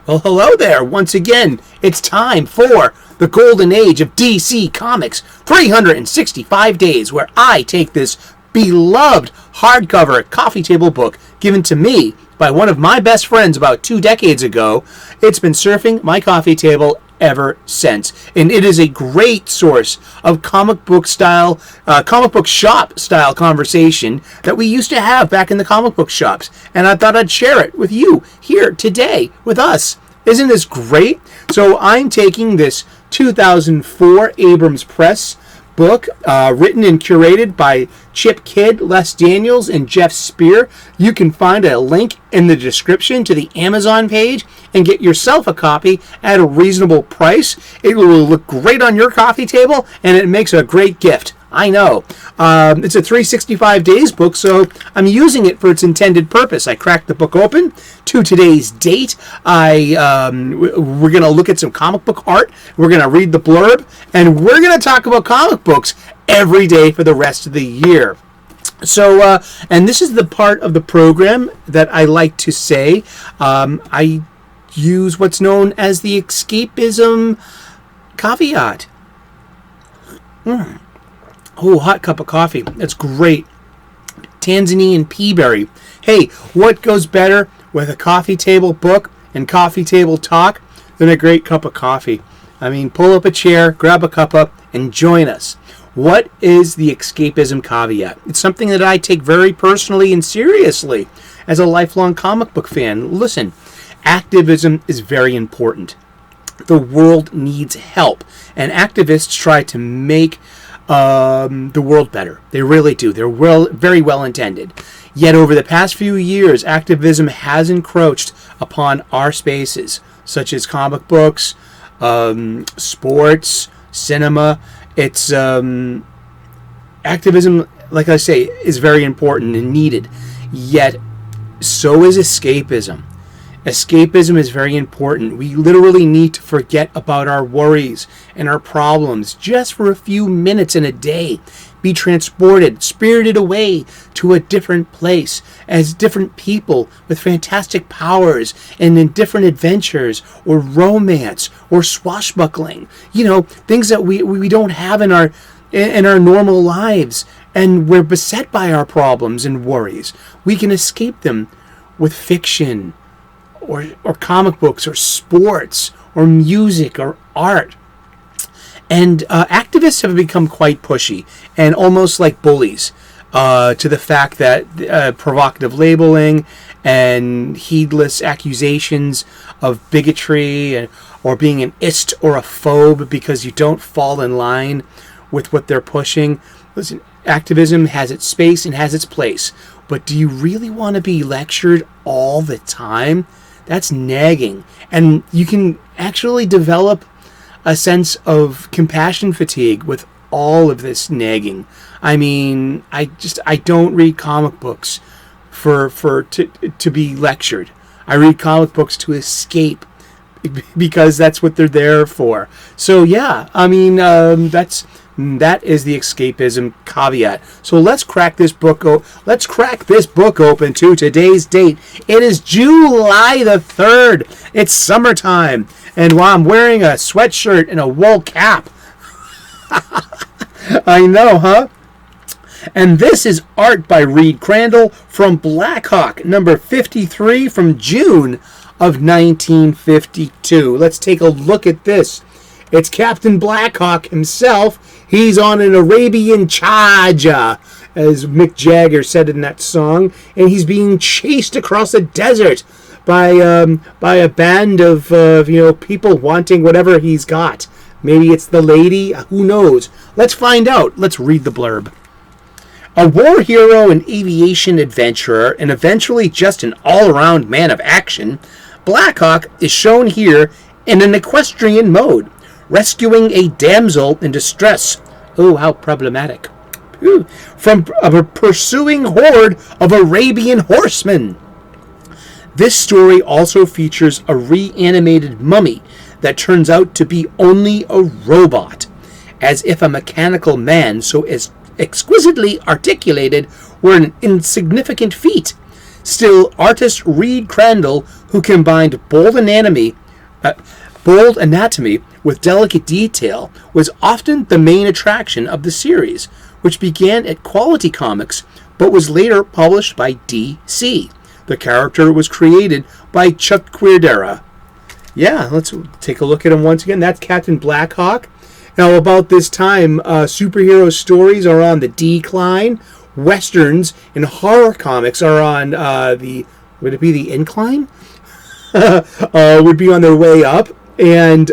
Well, hello there. Once again, it's time for the golden age of DC Comics, 365 days, where I take this beloved hardcover coffee table book given to me by one of my best friends about 2 decades ago. It's been surfing my coffee table ever since, and it is a great source of comic book shop style conversation that we used to have back in the comic book shops, and I thought I'd share it with you here today with us. Isn't this great? So I'm taking this 2004 Abrahams Press book, written and curated by Chip Kidd, Les Daniels, and Geoff Spear. You can find a link in the description to the Amazon page and get yourself a copy at a reasonable price. It will look great on your coffee table, and it makes a great gift. I know. It's a 365 days book, so I'm using it for its intended purpose. I cracked the book open to today's date. We're going to look at some comic book art. We're going to read the blurb, and we're going to talk about comic books every day for the rest of the year. So, and this is the part of the program that I like to say. I use what's known as the escapism caveat. Oh, hot cup of coffee. That's great. Tanzanian pea berry. Hey, what goes better with a coffee table book and coffee table talk than a great cup of coffee? I mean, pull up a chair, grab a cuppa, and join us. What is the escapism caveat? It's something that I take very personally and seriously as a lifelong comic book fan. Listen, activism is very important. The world needs help, and activists try to make the world better. They really do. They're very well intended. Yet over the past few years, activism has encroached upon our spaces, such as comic books, sports, cinema. It's activism, like I say, is very important and needed. Yet so is escapism. Escapism is very important. We literally need to forget about our worries and our problems just for a few minutes in a day. Be transported, spirited away to a different place as different people with fantastic powers and in different adventures or romance or swashbuckling. You know, things that we don't have in our normal lives, and we're beset by our problems and worries. We can escape them with fiction, or comic books, or sports, or music, or art. And activists have become quite pushy and almost like bullies to the fact that provocative labeling and heedless accusations of bigotry or being an ist or a phobe because you don't fall in line with what they're pushing. Listen, activism has its space and has its place, but do you really want to be lectured all the time? That's nagging, and you can actually develop a sense of compassion fatigue with all of this nagging. I mean, I don't read comic books to be lectured. I read comic books to escape, because that's what they're there for. So yeah, I mean, that is the escapism caveat. So let's crack this book open to today's date. It is July the 3rd. It's summertime, and while I'm wearing a sweatshirt and a wool cap. I know, huh? And this is art by Reed Crandall from Blackhawk, number 53 from June of 1952. Let's take a look at this. It's Captain Blackhawk himself. He's on an Arabian charger, as Mick Jagger said in that song, and he's being chased across the desert by a band of people wanting whatever he's got. Maybe it's the lady. Who knows? Let's find out. Let's read the blurb. A war hero and aviation adventurer, and eventually just an all-around man of action, Blackhawk is shown here in an equestrian mode, rescuing a damsel in distress. Oh, how problematic. From a pursuing horde of Arabian horsemen. This story also features a reanimated mummy that turns out to be only a robot, as if a mechanical man so exquisitely articulated were an insignificant feat. Still, artist Reed Crandall, who combined bold anatomy with delicate detail, was often the main attraction of the series, which began at Quality Comics but was later published by DC. The character was created by Chuck Quierdera. Yeah, let's take a look at him once again. That's Captain Blackhawk. Now, about this time, superhero stories are on the decline. Westerns and horror comics are on would it be the incline? Would be on their way up. And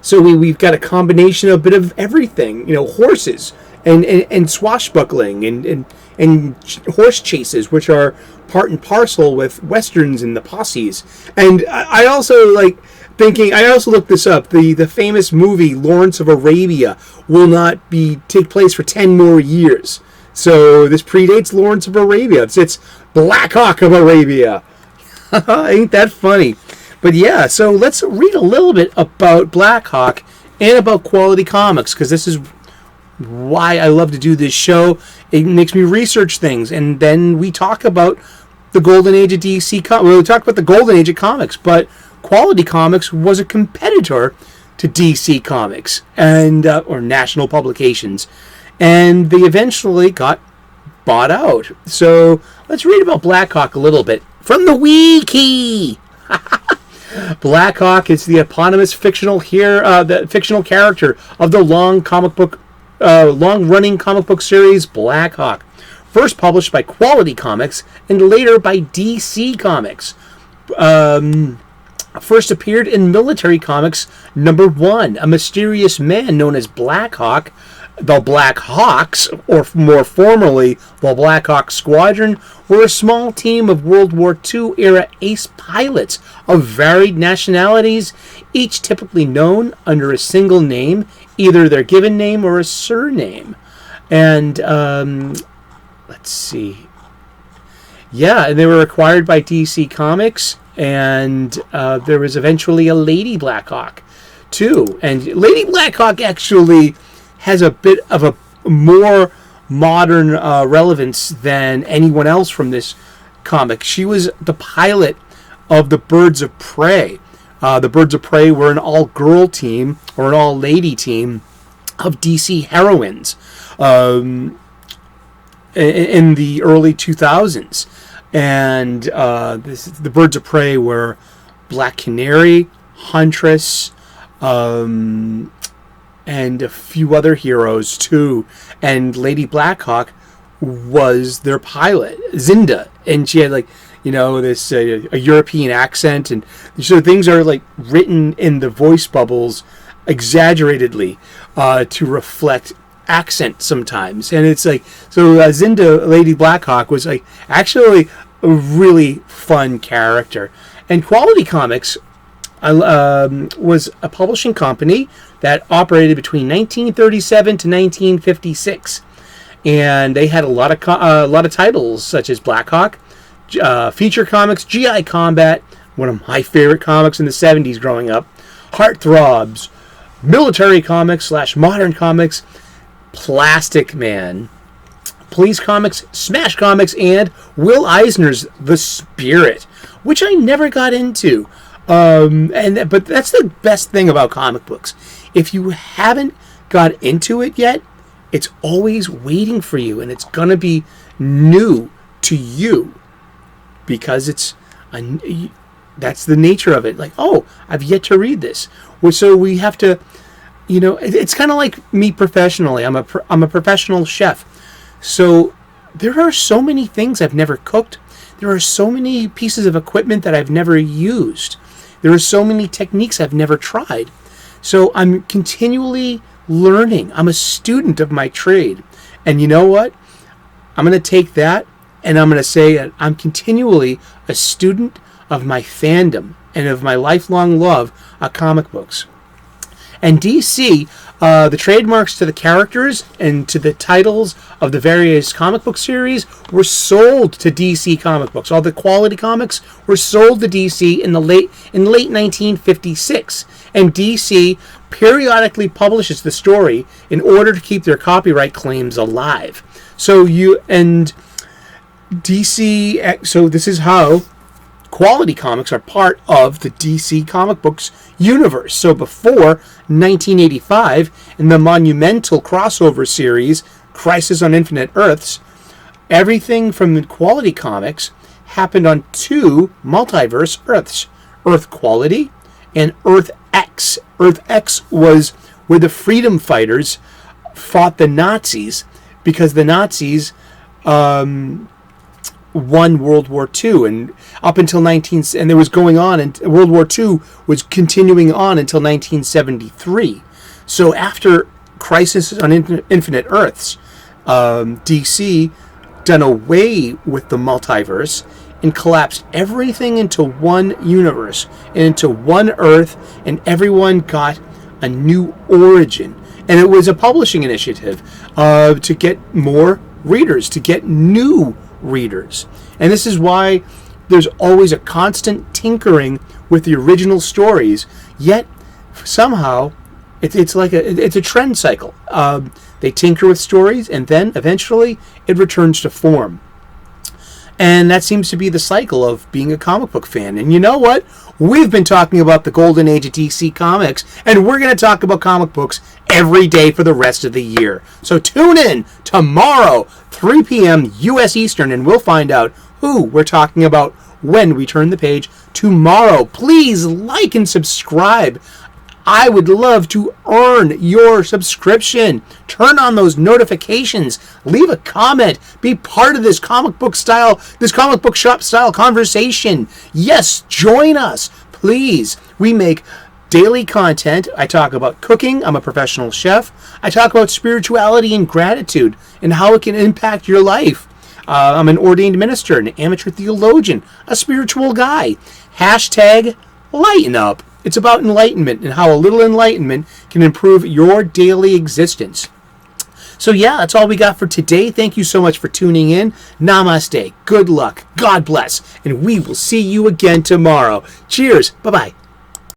so we've got a combination of a bit of everything. Horses and swashbuckling and horse chases, which are part and parcel with westerns and the posses. And I also I also looked this up. The famous movie Lawrence of Arabia will not take place for 10 more years. So this predates Lawrence of Arabia. It's Black Hawk of Arabia. Ain't that funny? But yeah, so let's read a little bit about Black Hawk and about Quality Comics, because this is why I love to do this show. It makes me research things, and then we talk about the golden age of DC Comics. We talk about the golden age of comics, but Quality Comics was a competitor to DC Comics and or National Publications, and they eventually got bought out. So let's read about Black Hawk a little bit from the wiki. Black Hawk is the eponymous fictional character of the long-running comic book series Black Hawk, first published by Quality Comics and later by DC Comics. First appeared in Military Comics #1. A mysterious man known as Black Hawk, the Black Hawks, or more formally, the Black Hawk Squadron, were a small team of World War II-era ace pilots of varied nationalities, each typically known under a single name, either their given name or a surname. And, let's see. Yeah, and they were acquired by DC Comics, and there was eventually a Lady Black Hawk, too. And Lady Black Hawk actually has a bit of a more modern relevance than anyone else from this comic. She was the pilot of the Birds of Prey. The Birds of Prey were an all-girl team, or an all-lady team, of DC heroines in the early 2000s. And the Birds of Prey were Black Canary, Huntress, and a few other heroes too. And Lady Blackhawk was their pilot, Zinda, and she had this a European accent, and so things are written in the voice bubbles exaggeratedly to reflect accent sometimes. And it's Zinda, Lady Blackhawk, was actually a really fun character. And Quality Comics was a publishing company that operated between 1937 to 1956, and they had a lot of titles such as Black Hawk, Feature Comics, GI Combat, one of my favorite comics in the 70s growing up, Heartthrobs, Military Comics / Modern Comics, Plastic Man, Police Comics, Smash Comics, and Will Eisner's The Spirit, which I never got into. But that's the best thing about comic books. If you haven't got into it yet, it's always waiting for you, and it's gonna be new to you because that's the nature of it. I've yet to read this. So we have to, it's kind of like me professionally. I'm a professional chef, so there are so many things I've never cooked. There are so many pieces of equipment that I've never used. There are so many techniques I've never tried. So I'm continually learning. I'm a student of my trade. And you know what? I'm going to take that and I'm going to say that I'm continually a student of my fandom and of my lifelong love of comic books. And DC, the trademarks to the characters and to the titles of the various comic book series were sold to DC Comic Books. All the Quality Comics were sold to DC in late 1956. And DC periodically publishes the story in order to keep their copyright claims alive. So DC, so this is how quality comics are part of the DC comic books universe. So before 1985, in the monumental crossover series, Crisis on Infinite Earths, everything from the quality comics happened on two multiverse Earths, Earth Quality and Earth X. Earth X was where the freedom fighters fought the Nazis, because the Nazis won World War II, and up until and there was going on, and World War II was continuing on until 1973. So after Crisis on Infinite Earths, DC done away with the multiverse and collapsed everything into one universe and into one Earth, and everyone got a new origin. And it was a publishing initiative to get more readers, to get new readers. And this is why there's always a constant tinkering with the original stories, yet somehow it's like it's a trend cycle. They tinker with stories, and then eventually it returns to form. And that seems to be the cycle of being a comic book fan. And you know what? We've been talking about the golden age of DC Comics, and we're going to talk about comic books every day for the rest of the year. So tune in tomorrow, 3 p.m. U.S. Eastern, and we'll find out who we're talking about when we turn the page tomorrow. Please like and subscribe. I would love to earn your subscription. Turn on those notifications. Leave a comment. Be part of this comic book shop style conversation. Yes, join us, please. We make daily content. I talk about cooking. I'm a professional chef. I talk about spirituality and gratitude and how it can impact your life. I'm an ordained minister, an amateur theologian, a spiritual guy. Hashtag lighten up. It's about enlightenment and how a little enlightenment can improve your daily existence. So yeah, that's all we got for today. Thank you so much for tuning in. Namaste. Good luck. God bless. And we will see you again tomorrow. Cheers. Bye-bye.